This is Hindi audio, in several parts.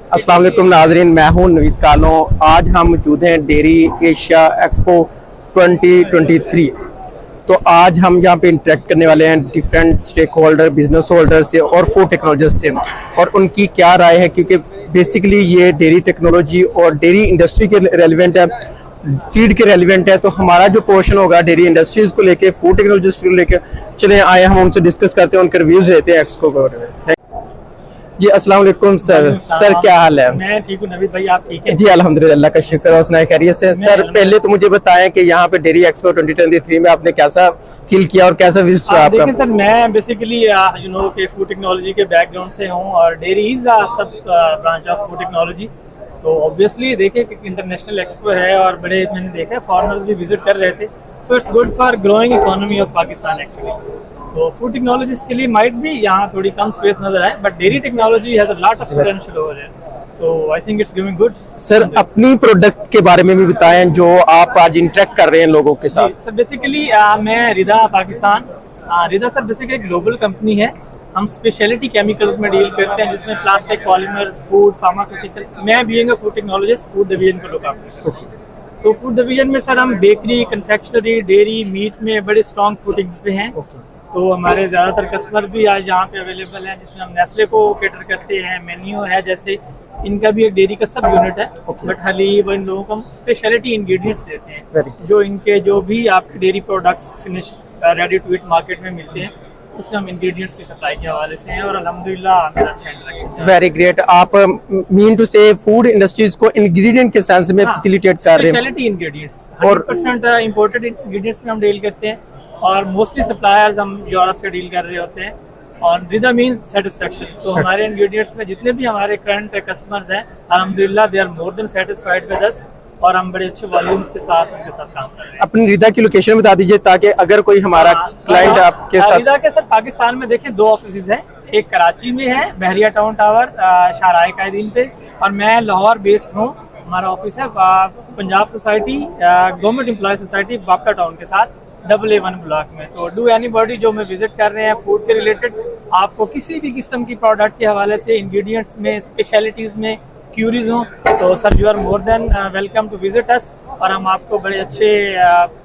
अस्सलाम वालेकुम नाजरीन, मैं हूं नवीद कालो। आज हम मौजूद हैं डेयरी एशिया एक्सपो 2023। तो आज हम यहाँ पे इंटरेक्ट करने वाले हैं different stakeholder, business holder से और फूड टेक्नोलॉजिस्ट से, और उनकी क्या राय है, क्योंकि बेसिकली ये डेयरी टेक्नोलॉजी और डेयरी इंडस्ट्री के रेलिवेंट है, फीड के रेलिवेंट है। तो हमारा जो पोर्शन होगा डेयरी इंडस्ट्रीज को लेके, फूड टेक्नोलॉजिस्ट को लेके, चले आए हम उनसे डिस्कस करते हैं, उनके रिव्यूज लेते हैं एक्सपो के बारे में। जी अस्सलाम वालेकुम सर। सर क्या हाल है? मैं ठीक हूँ नवीद भाई, आप ठीक है? जी अल्हम्दुलिल्लाह, अल्लाह का शुक्र है, उसने खैरियत से। सर पहले तो मुझे बताएं कि यहाँ पे डेयरी एक्सपो 2023 में आपने कैसा फील किया और कैसा विजिट हुआ आपका? देखिए सर, मैं बेसिकली यू नो कि फूड टेक्नोलॉजी के बैकग्राउंड से हूँ और डेयरी इज सब ब्रांच ऑफ फूड टेक्नोलॉजी। तो ऑब्वियसली देखिए कि इंटरनेशनल एक्सपो है और बड़े मैंने देखा फॉरेनर्स भी विजिट कर रहे थे, so it's good for growing economy of Pakistan actually. तो फूड टेक्नोलॉजिस्ट के लिए माइट भी यहाँ थोड़ी कम स्पेस नजर आए, but dairy technology has a lot of potential over there, तो I think it's giving good. Sir अपनी प्रोडक्ट के बारे में भी बताएं जो आप आज इंटरेक्ट कर रहे हैं लोगों के साथ। सर बेसिकली मैं रिदा पाकिस्तान, रिदा सर बेसिकली एक ग्लोबल कंपनी है। हम स्पेशलिटी केमिकल्स में डील करते हैं, जिसमें प्लास्टिक, पॉलीमर्स, फूड, फार्मास्यूटिकल। मैं being a food technologist food division को लुक आफ्टर। तो फूड डिवीजन में सर हम बेकरी, कन्फेक्शनरी, डेयरी, मीट में बड़े स्ट्रॉन्ग फूडिंग्स पे हैं। तो हमारे ज़्यादातर कस्टमर भी आज यहाँ पे अवेलेबल हैं, जिसमें हम नेस्ले को कैटर करते हैं, मेन्यू है, जैसे इनका भी एक डेयरी का सब यूनिट है, बट हलीब इन लोगों को हम स्पेशलिटी इंग्रेडिएंट्स देते हैं, जो इनके जो भी आपके dairy products finish ready to eat market में मिलते हैं, उसमें हम इंग्रेडिएंट्स की सप्लाई के हवाले से हैं, और अल्हम्दुलिल्लाह मेरा अच्छा इंटरेक्शन है। Very great. आप मीन टू से फूड इंडस्ट्रीज को इंग्रेडिएंट के सेंस में फैसिलिटेट कर रहे हैं। स्पेशलिटी इंग्रेडिएंट्स 100% इंपोर्टेड इंग्रेडिएंट्स में हम डील करते हैं, और मोस्टली सप्लायर्स हम यूरोप से डील कर रहे होते हैं। और रिदा मीन्स सेटिस्फेक्शन। तो हमारे इंग्रेडिएंट्स में जितने भी हमारे करंट कस्टमर्स हैं, अल्हम्दुलिल्लाह they are more than satisfied with us, और हम बड़े अच्छे वॉल्यूम्स के साथ उनके साथ काम कर रहे हैं। अपनी रिदा की लोकेशन बता दीजिए, ताकि अगर कोई हमारा क्लाइंट आपके साथ। रिदा के सर पाकिस्तान में देखिए 2 ऑफिस हैं, एक कराची में है बहरिया टाउन टावर शाहराह कायदीन पे, और मैं लाहौर बेस्ड हूँ। हमारा ऑफिस है Punjab society, government employ society, Wapda town के साथ AA1 ब्लॉक में। तो डू एनीबॉडी जो मैं विजिट कर रहे हैं फूड के रिलेटेड, आपको किसी भी किस्म की प्रोडक्ट के हवाले से, इंग्रेडिएंट्स में, स्पेशलिटीज़ में क्यूरीज हो, तो sir you are more than welcome to visit us, और हम आपको बड़े अच्छे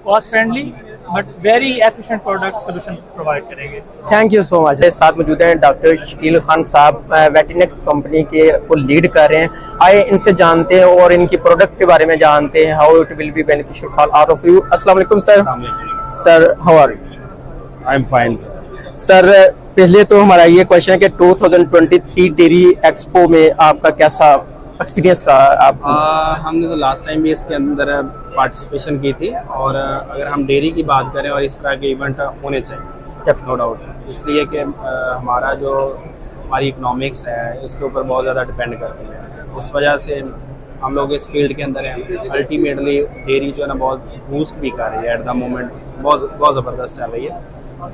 cost friendly but very efficient product solutions provide करेंगे। Thank you so much. मेरे साथ मौजूद हैं डॉक्टर शकील खान साहब, वेटिनेक्स कंपनी के को लीड कर रहे हैं। आइए इनसे जानते हैं और इनकी प्रोडक्ट के बारे में जानते हैं, how it will be beneficial for all of you. अस्सलाम वालेकुम sir. Sir how are you? I am fine sir. पहले तो हमारा ये क्वेश्चन है कि 2023 डेयरी एक्सपो में आपका कैसा एक्सपीरियंस रहा? आप हमने तो लास्ट टाइम भी इसके अंदर पार्टिसिपेशन की थी, और अगर हम डेयरी की बात करें और इस तरह के इवेंट होने चाहिए, नो डाउट, इसलिए कि हमारी इकोनॉमिक्स है इसके ऊपर बहुत ज़्यादा डिपेंड करती है। इस वजह से हम लोग इस फील्ड के अंदर हैं। अल्टीमेटली डेयरी जो है ना बहुत बूस्ट भी कर रही है एट द मोमेंट, बहुत ज़बरदस्त चल रही है।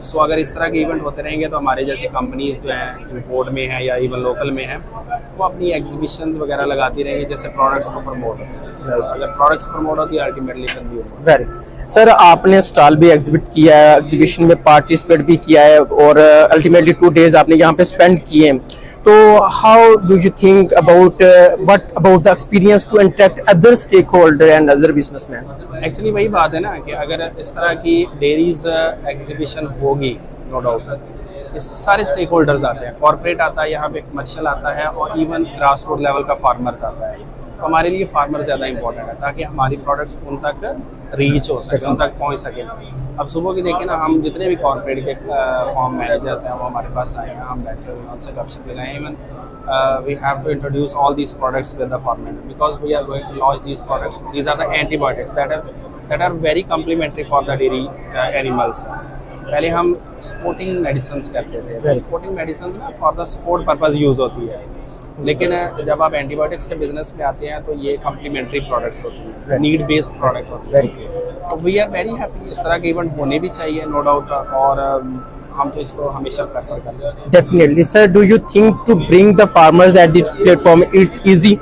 सो अगर इस तरह के इवेंट होते रहेंगे तो हमारे जैसी कंपनीज जो हैं इंपोर्ट में हैं या इवन लोकल में हैं, वो अपनी एग्जीबिशन वगैरह लगाती रहेंगी, जैसे प्रोडक्ट्स को प्रमोट होती है। अगर प्रोडक्ट्स प्रमोट होती है अल्टीमेटली कंज्यूमर। वेरी सर, आपने स्टॉल भी एग्जिबिट किया है, एग्जीबिशन में पार्टिसिपेट भी किया है, और अल्टीमेटली 2 days आपने यहाँ पे स्पेंड किए। तो how do you think about what about the experience to interact other stakeholder and other businessman? Actually वही बात है ना कि अगर इस तरह की डेयरीज एग्जीबिशन होगी, नो डाउट इस सारे स्टेक होल्डर्स आते हैं, कॉर्पोरेट आता है यहाँ पे, कमर्शियल आता है, और इवन ग्रास रूट लेवल का फार्मर्स आता है। तो हमारे लिए फार्मर ज़्यादा इंपॉर्टेंट है, ताकि हमारी प्रोडक्ट्स उन तक रीच हो सके, उन तक पहुँच सके। अब सुबह की देखें ना, हम जितने भी कॉर्पोरेट के फॉर्म मैनेजर्स हैं वो हमारे पास आए हैं, हम बैठे हुए हैं, उनसे गपशप लगाए। Even we have to introduce all these products with the farmer, because we are going to launch these products. These are the antibiotics that are very complementary for the dairy animals. पहले हम स्पोर्टिंग मेडिसिन करते थे, स्पोर्टिंग मेडिसिन ना for the sport purpose use होती है, लेकिन जब आप एंटीबायोटिक्स के बिजनेस में आते हैं तो ये कम्प्लीमेंट्री प्रोडक्ट्स होती हैं, नीड बेस्ड प्रोडक्ट होती है। तो वी आर वेरी हैप्पी, इस तरह के इवेंट होने भी चाहिए, नो डाउट, और हम तो इसको हमेशा प्रेफर करते हैं। Definitely sir. Do you think to bring the farmers at this platform it's easy?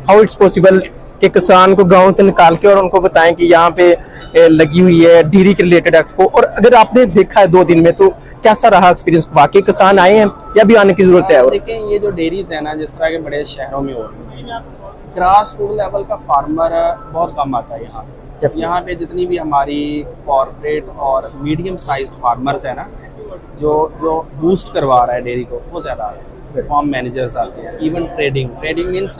How it's possible कि किसान को गांव से निकाल के और उनको बताएं कि यहाँ पे लगी हुई है डेयरी के रिलेटेड एक्सपो। और अगर आपने देखा है 2 दिन में तो कैसा रहा एक्सपीरियंस? वाकई किसान आए हैं या भी आने की जरूरत है? और देखें, ये जो डेयरीज है ना, जिस तरह के बड़े शहरों में हो रही है, ग्रास रूट लेवल का फार्मर बहुत कम आता है यहाँ पे। यहाँ पे जितनी भी हमारी कॉर्पोरेट और मीडियम साइज्ड फार्मर्स है ना, जो बूस्ट करवा रहा है डेयरी को, वो ज़्यादा आ रहे हैं। फार्म मैनेजर्स आते हैं, इवन ट्रेडिंग मीन्स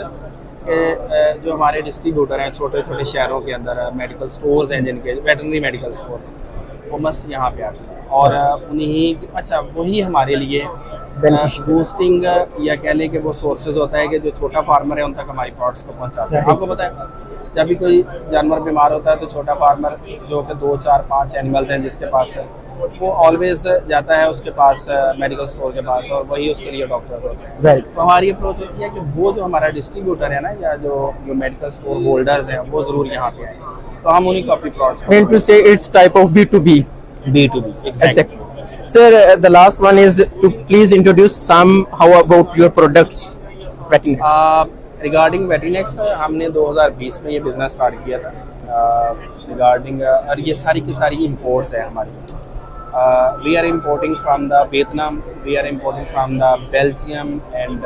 जो हमारे डिस्ट्रीब्यूटर हैं छोटे छोटे शहरों के अंदर, मेडिकल स्टोर्स हैं जिनके, वेटरनरी मेडिकल स्टोर, वो मस्ट यहाँ पे आते हैं। और उन्हीं, अच्छा, वही हमारे लिए बूस्टिंग या कह लें कि वो सोर्सेज होता है कि जो छोटा फार्मर है उन तक हमारी प्रोडक्ट्स को पहुँचाते हैं। आपको पता है, जब भी कोई जानवर बीमार होता है तो छोटा फार्मर जो कि 2, 4, 5 एनिमल्स हैं जिसके पास है, वो ऑलवेज जाता है उसके पास, मेडिकल स्टोर के पास, और वही उसके लिए डॉक्टर होते हैं। राइट। तो हमारी अप्रोच होती है कि वो जो हमारा डिस्ट्रीब्यूटर है ना, या जो मेडिकल स्टोर होल्डर्स हैं, वो ज़रूर यहाँ पे आए, तो हम उन्हीं को अपनी प्रोडक्ट्स मीन टू से it's type of B2B। B2B, Exactly. Sir, the last one is to please introduce somehow about your products, Vetinex. Regarding Vetinex, हमने 2020 में ये बिज़नेस स्टार्ट किया था। रिगार्डिंग और ये सारी की सारी इम्पोर्ट्स है हमारी। We are importing from the Vietnam, we are importing from the Belgium, and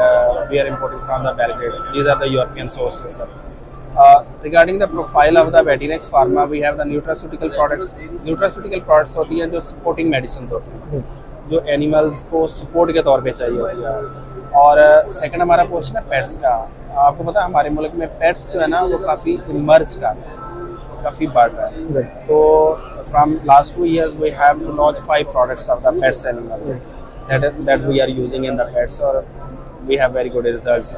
we are importing from the Belgium. These are the European sources sir. Regarding the profile of the Vetinex Pharma, we have the nutraceutical products. Nutraceutical products होती हैं जो supporting medicines होती हैं, जो एनिमल्स को सपोर्ट के तौर पे चाहिए होती है। और सेकंड हमारा पोर्शन है पेट्स का। आपको पता है हमारे मुल्क में पेट्स जो है ना, वो काफ़ी इमर्ज का काफ़ी बढ़ रहा है। तो from last 2 years we have to launch 5 products of the pets animal that we are using in the pets, और we have very good results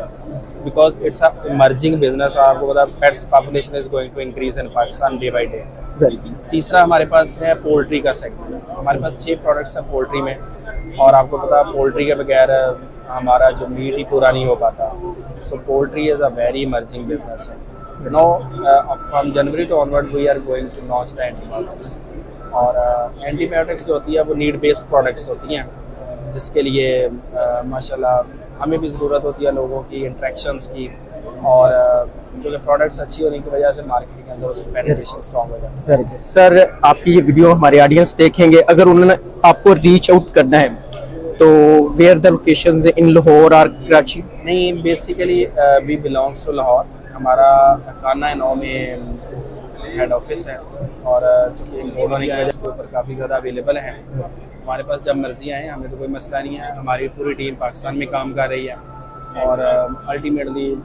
because it's a emerging business। और आपको पता है pets population is going to increase in Pakistan day by day। तीसरा हमारे पास है पोल्ट्री का सेगमेंट। हमारे पास 6 प्रोडक्ट्स हैं पोल्ट्री में, और आपको पता है पोल्ट्री के बगैर हमारा जो मीट ही पूरा नहीं हो पाता। So poultry is a very emerging business है। No, from January to onward we are going to launch the antibiotics. और एंटीबायोटिक्स जो होती है वो नीड बेस्ड प्रोडक्ट्स होती हैं, जिसके लिए माशाल्लाह हमें भी ज़रूरत होती है लोगों की इंट्रैक्शंस की, और जो कि प्रोडक्ट्स अच्छी होने की वजह से मार्केट के अंदर उसकी पेनिट्रेशन स्ट्रॉन्ग हो जाती है। वेरी गुड सर, आपकी ये वीडियो हमारे ऑडियंस देखेंगे, अगर उन्होंने आपको रीच आउट करना है तो where the locations in Lahore और कराची? नहीं, basically we belongs to Lahore. हमारा काना 9 में हेड ऑफिस है, और चूँकि इम्पोर्ट होने की वजह से ऊपर काफ़ी ज़्यादा अवेलेबल हैं। हमारे पास जब मर्जी आए, हमें तो कोई मसला नहीं है। हमारी पूरी टीम पाकिस्तान में काम कर रही है, और ultimately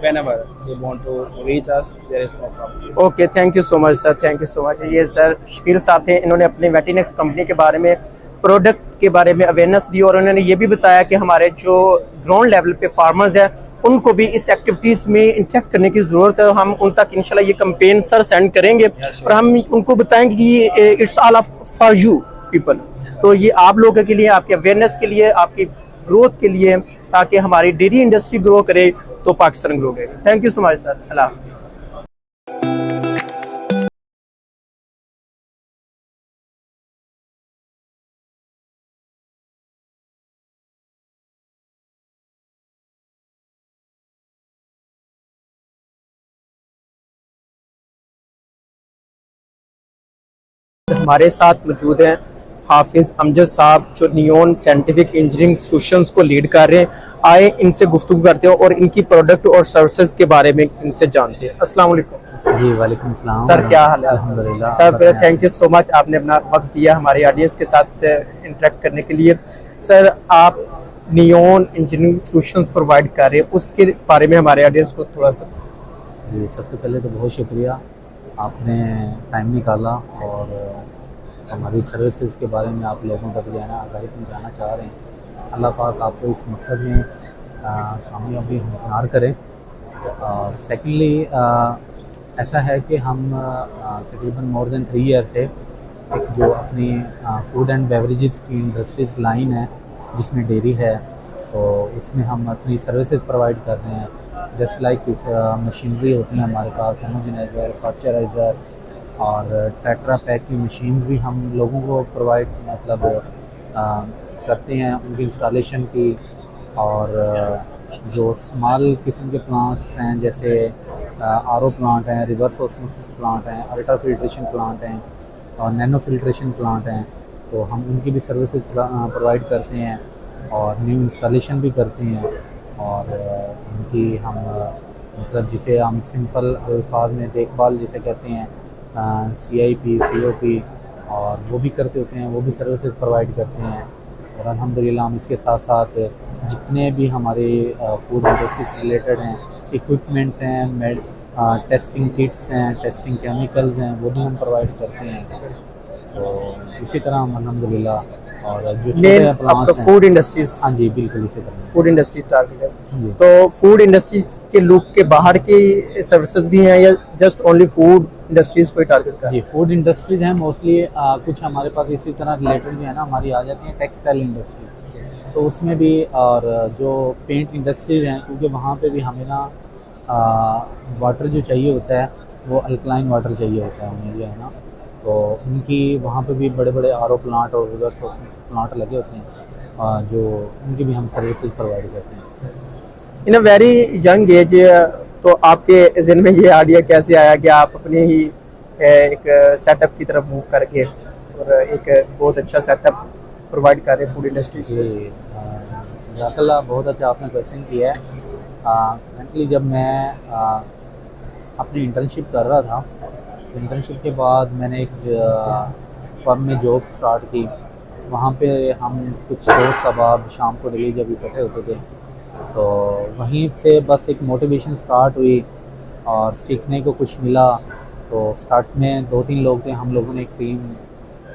whenever they want to reach us, there is no problem। Okay, thank you so much sir, thank you so much. ये सर शकील साहब थे, इन्होंने अपने वेटिनेक्स कंपनी के बारे में, प्रोडक्ट के बारे में अवेयरनेस दी, और उन्होंने ये भी बताया कि हमारे जो ग्राउंड लेवल पे फार्मर्स हैं उनको भी इस एक्टिविटीज़ में इंटरेक्ट करने की ज़रूरत है। हम उन तक इंशाल्लाह ये कैंपेन सर सेंड करेंगे, और हम उनको बताएंगे कि it's all for you people. तो ये आप लोगों के लिए, आपके अवेयरनेस के लिए, आपकी ग्रोथ के लिए, ताकि हमारी डेयरी इंडस्ट्री ग्रो करे तो पाकिस्तान ग्रो करेगा। Thank you so much sir, अल्लाह हाफ़िज़। हमारे साथ मौजूद हैं हाफिज़ अमजद साहब, जो नियोन साइंटिफिक इंजीनियरिंग सॉल्यूशंस को लीड कर रहे हैं। आए इनसे गुफ्तगू करते हैं और इनकी प्रोडक्ट और सर्विसेज के बारे में इनसे जानते हैं। अस्सलाम वालेकुम। जी वालेकुम सलाम सर, क्या हाल है? अल्हम्दुलिल्लाह। Sir thank you so much, आपने अपना वक्त दिया हमारे ऑडियंस के साथ इंटरेक्ट करने के लिए। सर, आप नियोन इंजीनियरिंग सॉल्यूशंस प्रोवाइड कर रहे हैं, उसके बारे में हमारे ऑडियंस को थोड़ा सा। जी, सबसे पहले तो बहुत शुक्रिया, आपने टाइम निकाला और हमारी सर्विसेज के बारे में आप लोगों तक जो है ना आगाही पहुँचाना चाह रहे हैं। अल्लाह पाक आपको इस मकसद में कामयाबी हमकिनार करें। और सेकेंडली ऐसा है कि हम तकरीबन मोर देन 3 ईयर से एक जो अपनी फूड एंड बेवरेजेस की इंडस्ट्रीज लाइन है जिसमें डेयरी है, तो इसमें हम अपनी सर्विसेज प्रोवाइड कर रहे हैं। जस्ट लाइक इस मशीनरी होती है हमारे पास, होमोजेनाइज़र, पास्चराइज़र और टेट्रा पैक की मशीन भी हम लोगों को प्रोवाइड करते हैं, उनकी इंस्टॉलेशन की। और जो स्मॉल किस्म के प्लांट्स हैं जैसे आरओ प्लांट हैं, रिवर्स ऑस्मोसिस प्लांट हैं, अल्ट्रा फिल्ट्रेशन प्लांट हैं और नैनो फिल्ट्रेशन प्लांट हैं। तो हम उनकी भी सर्विसेज प्रोवाइड करते हैं और न्यू इंस्टॉलेशन भी करते हैं। और उनकी हम मतलब जिसे हम सिंपल अल्फाज में देखभाल जिसे कहते हैं, CIP COP, और वो भी करते होते हैं, वो भी सर्विसेज प्रोवाइड करते हैं। और अल्हम्दुलिल्लाह हम इसके साथ साथ जितने भी हमारे फूड इंडस्ट्री से रिलेटेड हैं, इक्विपमेंट हैं, टेस्टिंग किट्स हैं, टेस्टिंग केमिकल्स हैं, वो भी हम प्रोवाइड करते हैं। तो इसी तरह हम अल्हम्दुलिल्लाह, और जो छोटे मेन आपका प्लांट्स हैं, फूड इंडस्ट्रीज, हाँ जी बिल्कुल इसी तरह। फूड इंडस्ट्रीज टारगेट है। जी। तो फूड इंडस्ट्रीज के लुक के बाहर की सर्विसेज भी हैं या जस्ट ओनली फूड इंडस्ट्रीज को टारगेट कर? जी फूड इंडस्ट्रीज हैं मोस्टली। कुछ हमारे पास इसी तरह रिलेटेड जो है ना हमारी आ जाती हैं टेक्सटाइल इंडस्ट्री, तो उसमें भी, और जो पेंट इंडस्ट्रीज हैं, क्योंकि वहाँ पे भी हमें ना वाटर जो चाहिए होता है वो अल्कलाइन वाटर चाहिए होता है उन्हें जो है ना, तो उनकी वहाँ पे भी बड़े बड़े आरओ प्लांट और रिवर्स ऑस्मोसिस प्लांट लगे होते हैं, जो उनकी भी हम सर्विसेज प्रोवाइड करते हैं। इन अ वेरी यंग एज, तो आपके जहन में ये आइडिया कैसे आया कि आप अपने ही एक सेटअप की तरफ मूव करके और एक बहुत अच्छा सेटअप प्रोवाइड कर रहे हैं फूड इंडस्ट्री से? जी जज़ाकल्लाह, बहुत अच्छा आपने क्वेश्चन किया है। करंटली जब मैं अपनी इंटर्नशिप कर रहा था, तो इंटर्नशिप के बाद मैंने एक फर्म में जॉब स्टार्ट की। वहाँ पे हम कुछ दोस्त अहबाब शाम को डेली जब इकट्ठे होते थे, तो वहीं से बस एक मोटिवेशन स्टार्ट हुई और सीखने को कुछ मिला। तो स्टार्ट में 2-3 लोग थे, हम लोगों ने एक टीम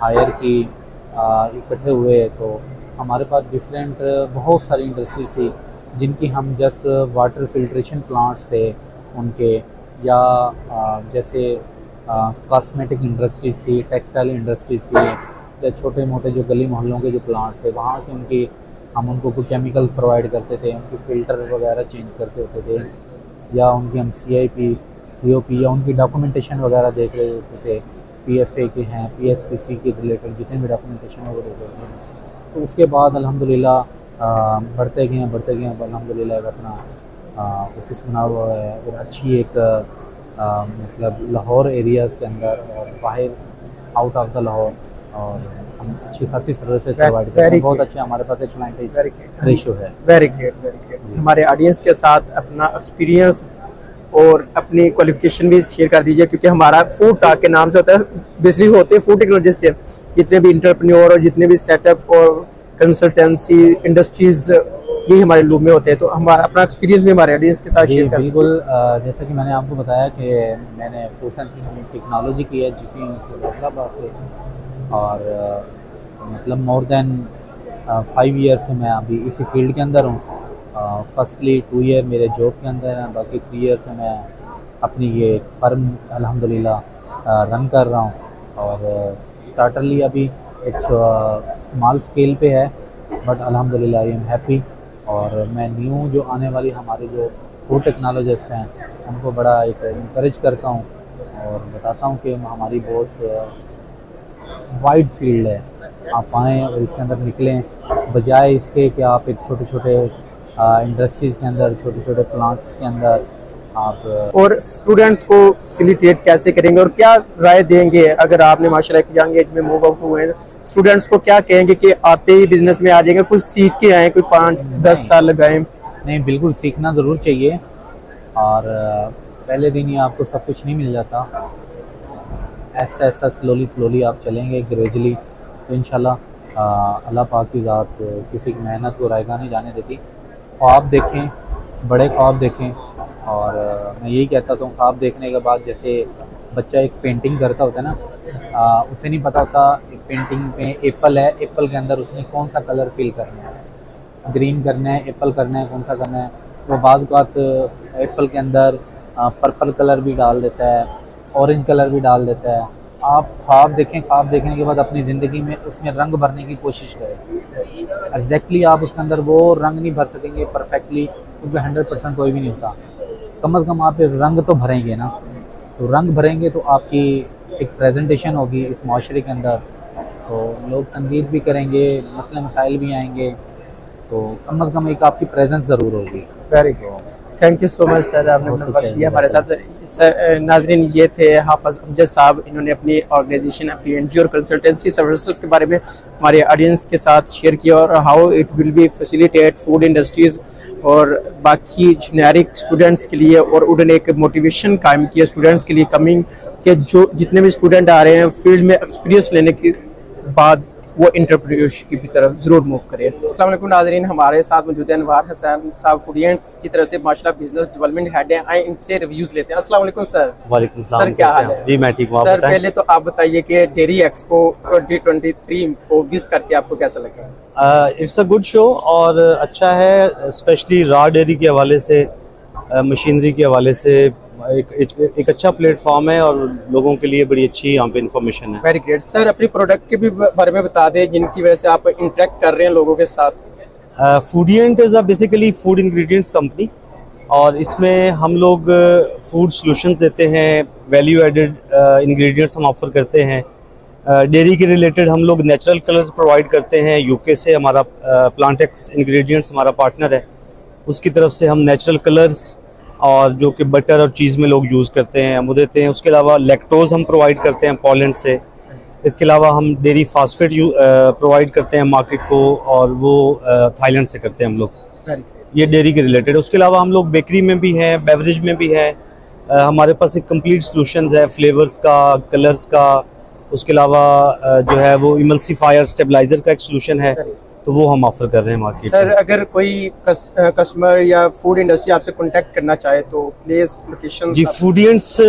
हायर की, इकट्ठे हुए। तो हमारे पास डिफरेंट बहुत सारी इंडस्ट्रीज थी जिनकी हम जस्ट वाटर फिल्ट्रेशन प्लांट्स थे उनके, या जैसे कॉस्मेटिक इंडस्ट्रीज़ थी, टेक्सटाइल इंडस्ट्रीज़ थी, या छोटे मोटे जो गली मोहल्लों के जो प्लांट्स थे वहाँ के उनकी हम उनको कोई केमिकल प्रोवाइड करते थे, उनकी फ़िल्टर वगैरह चेंज करते होते थे, या उनकी हम CIP COP या उनकी डॉक्यूमेंटेशन वगैरह देख रहे होते थे। PFA के हैं, PSPC के रिलेटेड जितने भी डॉक्यूमेंटेशन है वो देख रहे थे। तो उसके बाद अल्हम्दुलिल्लाह बढ़ते गए अब अल्हम्दुलिल्लाह एक अपना ऑफिस बना हुआ है, और अच्छी एक मतलब लाहौर एरियाज़ के अंदर और बाहर आउट ऑफ द लाहौर, और हम अच्छी खासी सर्विसेज प्रोवाइड करते हैं। बहुत अच्छे हमारे पास एक क्लाइंट रेशो है। Very great. हमारे ऑडियंस के साथ अपना एक्सपीरियंस और अपनी क्वालिफिकेशन भी शेयर कर दीजिए, क्योंकि हमारा फूड टॉक के नाम से होता है, बेसिकली होते हैं फूड टेक्नोलॉजिस्ट हैं। जितने भी इंटरप्रेन्योर और जितने भी सेटअप और कंसल्टेंसी इंडस्ट्रीज ये हमारे लूप में होते हैं, तो हमारा अपना एक्सपीरियंस भी हमारे ऑडियंस के साथ शेयर कर बिल्कुल। जैसा कि मैंने आपको बताया कि मैंने फूड साइंस टेक्नोलॉजी की है GC हैदराबाद से, और मतलब मोर देन 5 ईयर से मैं अभी इसी फील्ड के अंदर हूँ। फर्स्टली 2 ईयर मेरे जॉब के अंदर हैं, बाकी 3 ईयर से मैं अपनी ये फर्म अल्हम्दुलिल्लाह रन कर रहा हूँ। और स्टार्टरली अभी एक स्मॉल स्केल पे है, बट अल्हम्दुलिल्लाह आई एम हैप्पी। और मैं न्यू जो आने वाली हमारे जो फूड टेक्नोलॉजिस्ट हैं उनको बड़ा एक इनकरेज करता हूँ और बताता हूँ कि हमारी बहुत वाइड फील्ड है, आप आएँ और इसके अंदर निकलें, बजाय इसके कि आप एक छोटे छोटे इंडस्ट्रीज़ के अंदर, छोटे छोटे प्लांट्स के अंदर आप। और स्टूडेंट्स को फैसिलिटेट कैसे करेंगे और क्या राय देंगे, अगर आपने माशाल्लाह एक यंग एज में मूव आउट हुए हैं, स्टूडेंट्स को क्या कहेंगे कि आते ही बिजनेस में आ जाएंगे, कुछ सीख के आए, कोई 5-10 साल लगाए? नहीं, बिल्कुल सीखना ज़रूर चाहिए, और पहले दिन ही आपको सब कुछ नहीं मिल जाता। ऐसा ऐसा स्लोली आप चलेंगे ग्रेजुअली, तो इंशाल्लाह अल्लाह पाक की ज़ात किसी की मेहनत को रायगा नहीं जाने देती। ख्वाब देखें, बड़े ख्वाब देखें, और मैं यही कहता हूँ ख्वाब देखने के बाद, जैसे बच्चा एक पेंटिंग करता होता है ना, उसे नहीं पता होता एक पेंटिंग में एप्पल है, एप्पल के अंदर उसने कौन सा कलर फिल करना है, ग्रीन करना है, एप्पल करना है, कौन सा करना है। वो बाज़ बात एप्पल के अंदर पर्पल कलर भी डाल देता है, ऑरेंज कलर भी डाल देता है। आप ख्वाब देखें, ख्वाब देखने के बाद अपनी ज़िंदगी में उसमें रंग भरने की कोशिश करें। एग्जैक्टली आप उसके अंदर वो रंग नहीं भर सकेंगे परफेक्टली, क्योंकि 100% कोई भी नहीं होता। कम से कम आप रंग तो भरेंगे ना, तो रंग भरेंगे तो आपकी एक प्रेजेंटेशन होगी इस माशरे के अंदर, तो लोग तनकीद भी करेंगे, मसले मसाइल भी आएंगे, तो कम से कम एक आपकी प्रेजेंस ज़रूर होगी। Very good, thank you so much sir, आपने बहुत अपना वक्त शुक्रिया दिया हमारे साथ। सर नाजरीन, ये थे हाफिज अमजद साहब, इन्होंने अपनी ऑर्गेनाइजेशन, अपनी एनजीओ और कंसल्टेंसी सर्विसेज के बारे में हमारे ऑडियंस के साथ शेयर किया और how it will B facilitate food industries और बाकी जेनेरिक स्टूडेंट्स के लिए, और उन्होंने एक मोटिवेशन कायम किया स्टूडेंट्स के लिए कमिंग के जो जितने भी स्टूडेंट आ रहे हैं फील्ड में एक्सपीरियंस लेने के बाद वो एंटरप्रेन्योरशिप की तरफ जरूर मूव करें। अस्सलाम वालेकुम नाज़रीन, हमारे साथ मौजूद है अनवार हसन साहब, फूडियंट्स की तरफ से माशाल्लाह बिजनेस डेवलपमेंट हेड हैं। आए इनसे रिव्यूज लेते हैं। अस्सलाम वालेकुम सर। वालेकुम सर, क्या हाल है? जी मैं ठीक हूँ, आप सर बताएं। पहले तो आप बताइए कि डेयरी एक्सपो 2023 को विजिट करके आपको कैसा लगा? इट्स अ गुड शो और अच्छा है, स्पेशली रॉ डेयरी के हवाले से, मशीनरी के हवाले से एक अच्छा प्लेटफॉर्म है और लोगों के लिए बड़ी अच्छी यहाँ पे इंफॉर्मेशन है। वेरी ग्रेट सर, अपनी प्रोडक्ट के भी बारे में बता दें जिनकी वजह से आप इंटरेक्ट कर रहे हैं लोगों के साथ। Foodient is a basically food ingredients company और इसमें हम लोग फूड सॉल्यूशंस देते हैं, वैल्यू एडेड इंग्रेडिएंट्स हम ऑफर करते हैं। डेयरी के रिलेटेड हम लोग नेचुरल कलर्स प्रोवाइड करते हैं। यूके से हमारा प्लांटेक्स इंग्रेडिएंट्स हमारा पार्टनर है, उसकी तरफ से हम नेचुरल कलर्स और जो कि बटर और चीज़ में लोग यूज़ करते हैं वो देते हैं। उसके अलावा लैक्टोज हम प्रोवाइड करते हैं पोलैंड से। इसके अलावा हम डेयरी फास्फेट प्रोवाइड करते हैं मार्केट को और वो थाईलैंड से करते हैं हम लोग। ये डेयरी के रिलेटेड। उसके अलावा हम लोग बेकरी में भी हैं, बेवरेज में भी हैं। हमारे पास एक कंप्लीट सॉल्यूशंस है फ्लेवर्स का, कलर्स का। उसके अलावा जो है वो इमल्सिफायर स्टेबलाइजर का एक सॉल्यूशन है, तो वो हम ऑफर कर रहे हैं मार्केट सर में। अगर कोई कस्टमर या फूड इंडस्ट्री आपसे कांटेक्ट करना चाहे तो प्लेस लोकेशन? जी फूडियंट्स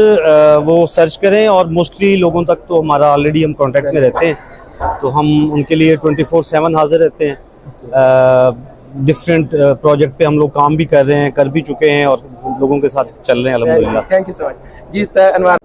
वो सर्च करें और मोस्टली लोगों तक तो हमारा ऑलरेडी हम कांटेक्ट में रहते हैं, तो हम उनके लिए 24/7 हाजिर रहते हैं। डिफरेंट प्रोजेक्ट पे हम लोग काम भी कर रहे हैं, कर भी चुके हैं और लोगों के साथ चल रहे हैं अल्हम्दुलिल्लाह। Thank you so much. जी सर, अनवार